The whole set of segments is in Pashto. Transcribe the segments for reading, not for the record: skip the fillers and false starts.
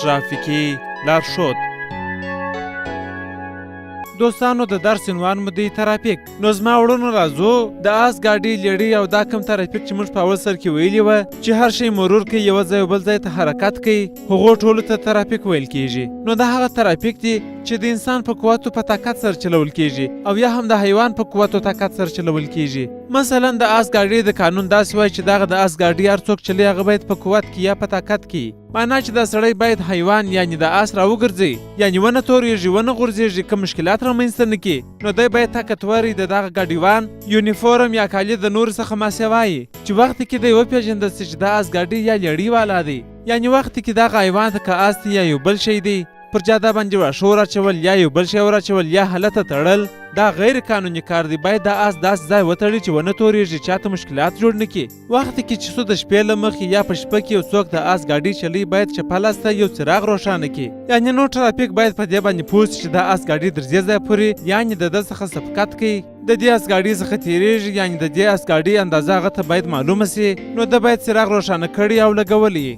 ترافیکي لارښود. دوستانو د درس عنوان مو دی ترافیک. نو زما وړونو راځو د آس ګاډي لیړۍ او دا کم ترافیک چې موږ په اول سر کې ویلي وه چې هر شی مرور کوي یوه ځای او بل ځای ته حرکت کوي هغو ټولو ته ترافیک ویل کیږي. نو دا هغه ترافیک دی چې د انسان په قوتو په طاقت سره چلول کیږي او یا هم د حیوان په قوتو طاقت سره چلول کیږي. مثلا د آس ګاډي د قانون داسې وایي چې دغه د آس ګاډي هر څوک چلی هغه باید په قوت کې یا په طاقت کې، معنا چې دا سړی باید حیوان یعنی د آس راوګرځي، یعنی ونه توریږي ونه غورځېږي که مشکلات رامنځته نه کړي. نو دی باید طاقتور د دغه ګاډیوان یونیفورم یا کالي د نورو څخه ما سوا وي چې وخت کې دی وپېژندل سي چې د آس ګاډي یا لیړۍ والا دی، یعنی وخت کې دغه حیوان ته که آس دی یا یو بل شی دی پر جاده باندې واښه وراچول یا یو بل شی وراچول یا هلته تړل دا غیر قانوني کار دی. باید د آس داسې ځای وتړي چې ونه توریږي، چاته مشکلات جوړ نه کړي. وخت کې چې څو د شپې له مخې یا په شپه کې یو څوک د آس ګاډي چلی باید چپه لاس ته یو څراغ روښانه کړي، یعنی نو ټرافیک باید په دې باندې پوه سي چې د آس ګاډي درځي ځای پورې یعنی د ده څخه سبقت کوي، د دې آس ګاډي څخه تیریږي، یعنی د دې آس ګاډي اندازه هغه ته باید معلومه سي. نو ده باید څراغ روښانه کړي او لګولی.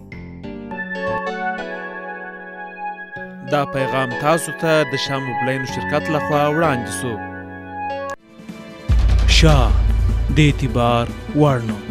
دا پیغام تاسو ته د شاه موبلاینو شرکت لخوا وړاندې سو. شاه د اعتبار وړ نوم.